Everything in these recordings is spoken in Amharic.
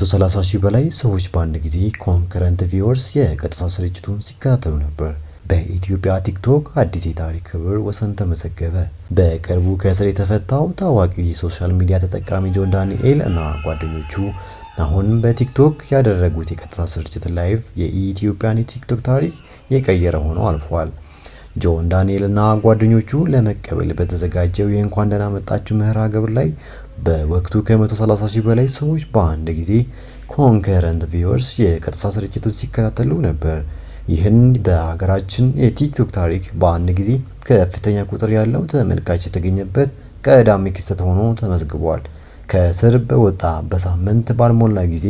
ከ130 ሺህ በላይ ሰዎች በአንድ ጊዜ ኮንከረንት ቪወርስ የቀጥታ ስርጭቱን ሲከታተሉ ነበር። በኢትዮጵያ ቲክቶክ አዲስ የታሪክ ክብር ወሰን ተመዘገበ። በቅርቡ ከእስር የተፈታው ታዋቂው የሶሻል ሚዲያ ተጠቃሚ ጆን ዳንኤል እና ጓደኞቹ አሁን በቲክቶክ ያደረጉት የቀጥታ ስርጭት ላይቭ የኢትዮጵያን የቲክቶክ ታሪክ የቀየረ ሆኖ አልፏል። ጆን ዳንኤል እና ጓደኞቹ ለመቀበል በተዘጋጀው የእንኳን ደህና መጣችሁ መርሃ ግብር ላይ በወቅቱ ከ130 ሺህ በላይ ሰዎች በአንድ ጊዜ ኮንከረንት ቪወርስ የቀጥታ ስርጭቱን ሲከታተሉ ነበር። ይህን በሀገራችን የቲክቶክ ታሪክ በአንድ ጊዜ ከፍተኛ ቁጥር ያለው ተመልካች የተገኘበት ቀዳሚ ክስተት ሆኖ ተመዝግቧል። ከእስር በወጣ በሳምንት ባልሞላ ጊዜ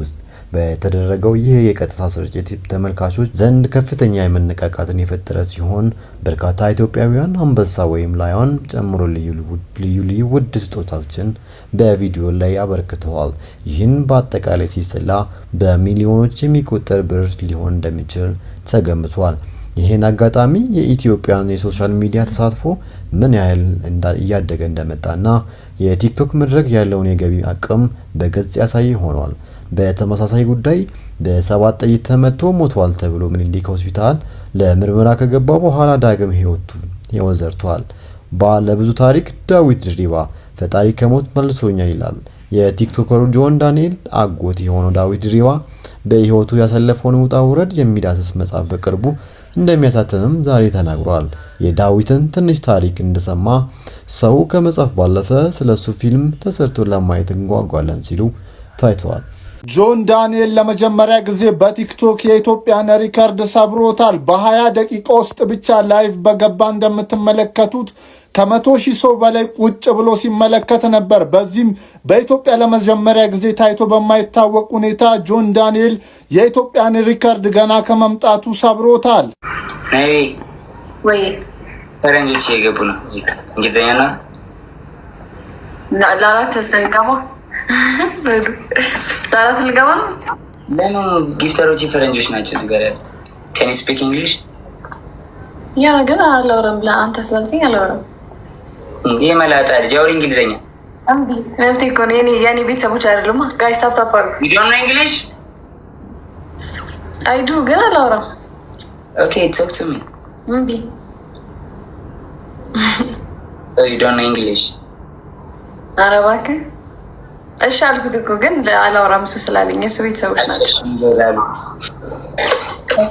ውስጥ በተደረገው ይህ የቀጥታ ስርጭት ተመልካቾች ዘንድ ከፍተኛ የመነቃቃትን የፈጠረ ሲሆን በርካታ ኢትዮጵያውያን አንበሳ ወይም ላዮን ጨምሮ ልዩ ውድ ስጦታዎችን በቪዲዮ ላይ አበርክተዋል። ይህን በአጠቃላይ ሲሰላ በሚሊዮኖች የሚቆጠር ብር ሊሆን እንደሚችል ተገምቷል። ይህን አጋጣሚ የኢትዮጵያን የሶሻል ሚዲያ ተሳትፎ ምን ያህል እያደገ እንደመጣና የቲክቶክ መድረክ ያለውን የገቢ አቅም በግልጽ ያሳይ ሆኗል። በተመሳሳይ ጉዳይ በ7 ጥይት ተመቶ ሞቷል ተብሎ ምኒልክ ሆስፒታል ለምርመራ ከገባ በኋላ ዳግም ህይወት ዘርቷል። ባለብዙ ታሪክ ዳዊት ድሪባ ፈጣሪ ከሞት መልሶኛል ይላል። የቲክቶከሩ ጆን ዳንኤል አጎት የሆነው ዳዊት ድሪባ በህይወቱ ያሳለፈውን ውጣ ውረድ የሚዳስስ መጽሐፍ በቅርቡ እንደሚያሳትምም ዛሬ ተናግሯል። የዳዊትን ትንሽ ታሪክ እንደሰማ ሰው ከመጽሐፍ ባለፈ ስለሱ ፊልም ተሰርቶ ለማየት እንጓጓለን ሲሉ ታይተዋል። ጆን ዳንኤል ለመጀመሪያ ጊዜ በቲክቶክ የኢትዮጵያን ሪከርድ ሰብሮታል። በ20 ደቂቃ ውስጥ ብቻ ላይቭ በገባ እንደምትመለከቱት ከ100,000 ሰው በላይ ቁጭ ብሎ ሲመለከት ነበር። በዚህም በኢትዮጵያ ለመጀመሪያ ጊዜ ታይቶ በማይታወቅ ሁኔታ ጆን ዳንኤል የኢትዮጵያን ሪከርድ ገና ከመምጣቱ ሰብሮታል። ወይ ፈረንጆች እየገቡ ነው። እዚህ እንግሊዝኛ ነው ለአራት ልገባ ለአራት ልገባ ነው። ለምን ጊፍተሮች ፈረንጆች ናቸው እዚህ ጋር ያሉት? ካን ዩ ስፒክ እንግሊሽ? ያ ግን አላወራም። ለአንተ ስላልከኝ አላወራም። ይህ መላጣ ልጅ አውሪ እንግሊዝኛ። እምቢ መብቴ እኮ ነው። የኔ ቤተሰቦች አይደሉም። ጋይስ ታፕታፕ አሉ። ዩ ዶንት ኖ እንግሊሽ? አይዱ ግን አላወራም። ኦኬ ቶክ ቱ ሚ። እምቢ ሶ ዩ ዶንት ኖ እንግሊሽ? ኧረ እባክህ እሺ አልኩት እኮ ግን አላወራም እሱ ስላለኝ የእሱ ቤተሰቦች ናቸው።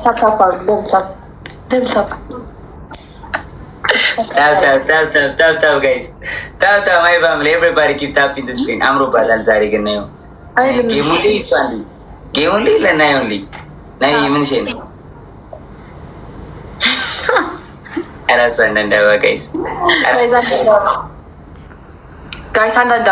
ታፕታፕ አሉ። ደብሳፕ ታፕ ጋይስ ታፕ ማይ ፋሚሊ ኤቨሪባዲ ኪፕ ታፒንግ ዘ ስክሪን። አምሮባታል ዛሬ ግን ነው ጌሙሊ እሷን ጌሙሊ ለናዩሊ ናይ ምን ሸይ ነው አራሳ እንደንዳባ ጋይስ ጋይስ አንዳንድ